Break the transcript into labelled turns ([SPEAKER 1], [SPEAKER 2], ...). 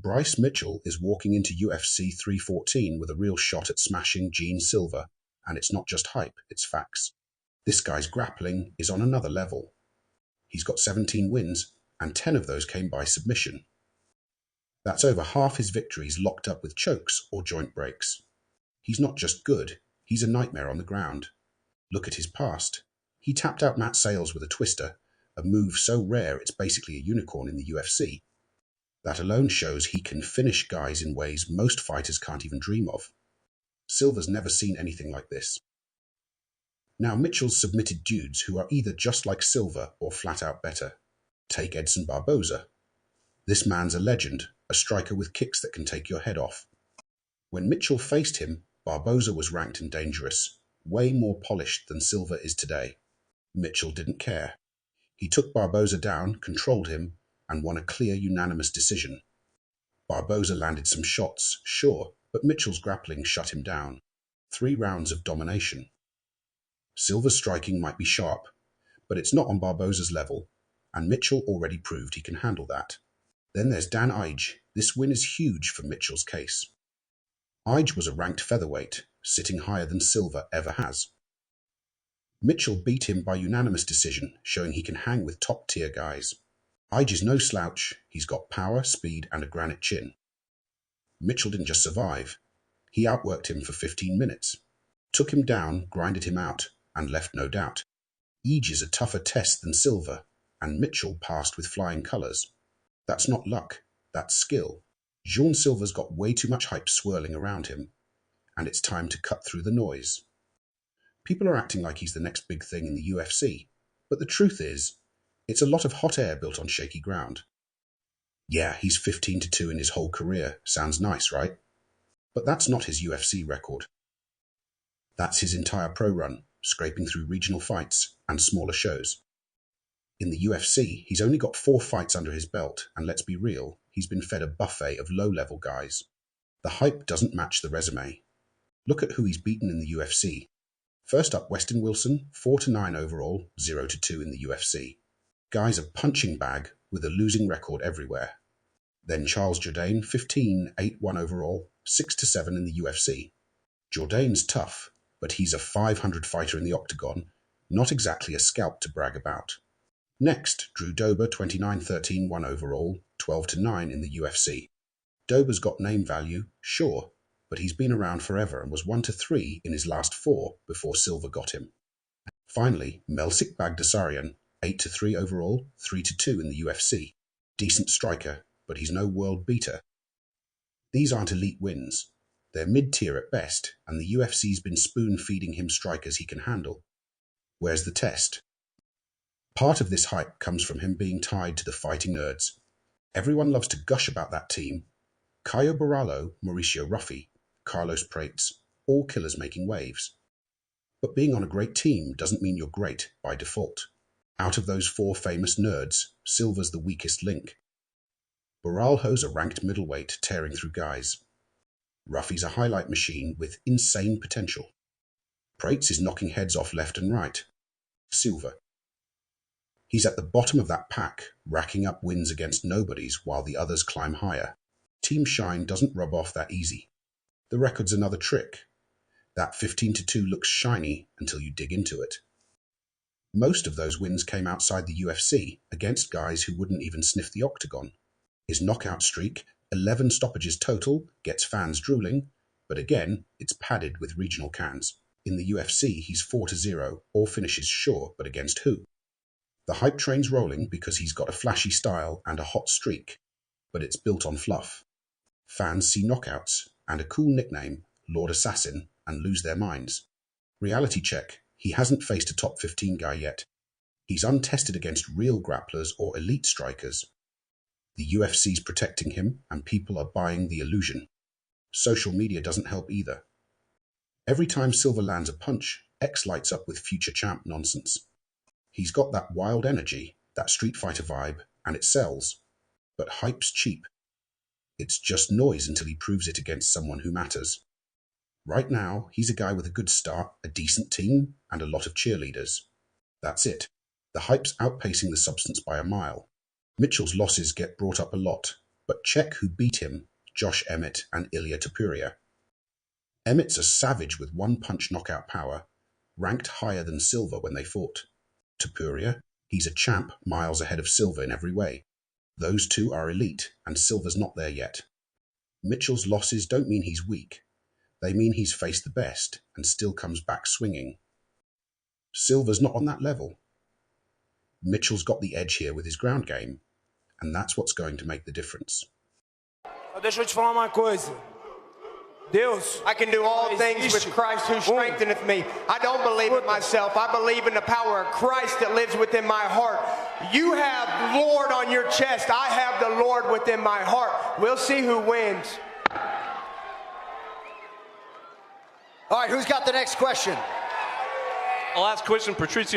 [SPEAKER 1] Bryce Mitchell is walking into UFC 314 with a real shot at smashing Jean Silva, and it's not just hype, it's facts. This guy's grappling is on another level. He's got 17 wins, and 10 of those came by submission. That's over half his victories locked up with chokes or joint breaks. He's not just good, he's a nightmare on the ground. Look at his past. He tapped out Matt Sales with a twister, a move so rare it's basically a unicorn in the UFC. That alone shows he can finish guys in ways most fighters can't even dream of. Silva's never seen anything like this. Now Mitchell's submitted dudes who are either just like Silva or flat out better. Take Edson Barboza. This man's a legend, a striker with kicks that can take your head off. When Mitchell faced him, Barboza was ranked and dangerous, way more polished than Silva is today. Mitchell didn't care. He took Barboza down, controlled him, and won a clear unanimous decision. Barboza landed some shots, sure, but Mitchell's grappling shut him down. 3 rounds of domination. Silva's striking might be sharp, but it's not on Barboza's level, and Mitchell already proved he can handle that. Then there's Dan Ige. This win is huge for Mitchell's case. Ige was a ranked featherweight, sitting higher than Silva ever has. Mitchell beat him by unanimous decision, showing he can hang with top-tier guys. Ige is no slouch, he's got power, speed, and a granite chin. Mitchell didn't just survive, he outworked him for 15 minutes. Took him down, grinded him out, and left no doubt. Ige is a tougher test than Silva, and Mitchell passed with flying colours. That's not luck, that's skill. Jean Silva's got way too much hype swirling around him, and it's time to cut through the noise. People are acting like he's the next big thing in the UFC, but the truth is, it's a lot of hot air built on shaky ground. Yeah, he's 15-2 in his whole career. Sounds nice, right? But that's not his UFC record. That's his entire pro run, scraping through regional fights and smaller shows. In the UFC, he's only got 4 fights under his belt, and let's be real, he's been fed a buffet of low-level guys. The hype doesn't match the resume. Look at who he's beaten in the UFC. First up, Weston Wilson, 4-9 overall, 0-2 in the UFC. Guy's a punching bag with a losing record everywhere. Then Charles Jourdain, 15, 8-1 overall, 6-7 in the UFC. Jourdain's tough, but he's a 500 fighter in the octagon, not exactly a scalp to brag about. Next, Drew Dober, 29-13, 1 overall, 12-9 in the UFC. Dober's got name value, sure, but he's been around forever and was 1-3 in his last 4 before Silva got him. Finally, Melsik Bagdasaryan, 8-3 overall, 3-2 in the UFC. Decent striker, but he's no world beater. These aren't elite wins. They're mid-tier at best, and the UFC's been spoon-feeding him strikers he can handle. Where's the test? Part of this hype comes from him being tied to the fighting nerds. Everyone loves to gush about that team. Caio Borralho, Mauricio Ruffi, Carlos Prates, all killers making waves. But being on a great team doesn't mean you're great by default. Out of those 4 famous nerds, Silva's the weakest link. Borralho's a ranked middleweight tearing through guys. Ruffi's a highlight machine with insane potential. Prates is knocking heads off left and right. Silva. He's at the bottom of that pack, racking up wins against nobodies while the others climb higher. Team shine doesn't rub off that easy. The record's another trick. That 15-2 looks shiny until you dig into it. Most of those wins came outside the UFC, against guys who wouldn't even sniff the octagon. His knockout streak, 11 stoppages total, gets fans drooling, but again, it's padded with regional cans. In the UFC, he's 4-0, all finishes sure, but against who? The hype train's rolling because he's got a flashy style and a hot streak, but it's built on fluff. Fans see knockouts and a cool nickname, Lord Assassin, and lose their minds. Reality check, he hasn't faced a top 15 guy yet. He's untested against real grapplers or elite strikers. The UFC's protecting him, and people are buying the illusion. Social media doesn't help either. Every time Silva lands a punch, X lights up with future champ nonsense. He's got that wild energy, that Street Fighter vibe, and it sells. But hype's cheap. It's just noise until he proves it against someone who matters. Right now, he's a guy with a good start, a decent team, and a lot of cheerleaders. That's it. The hype's outpacing the substance by a mile. Mitchell's losses get brought up a lot, But check who beat him: Josh Emmett and Ilia Topuria. Emmett's a savage with one-punch knockout power, ranked higher than Silva when they fought. Topuria, he's a champ miles ahead of Silva in every way. Those two are elite, and Silva's not there yet. Mitchell's losses don't mean he's weak. They mean he's faced the best and still comes back swinging. Silva's not on that level. Mitchell's got the edge here with his ground game, and that's what's going to make the difference.
[SPEAKER 2] Deixa eu te falar uma coisa. Deus,
[SPEAKER 3] I can do all things with Christ who strengtheneth me. I don't believe in myself. I believe in the power of Christ that lives within my heart. You have Lord on your chest. I have the Lord within my heart. We'll see who wins.
[SPEAKER 4] All right, who's got the next question?
[SPEAKER 5] Last question, Patricio.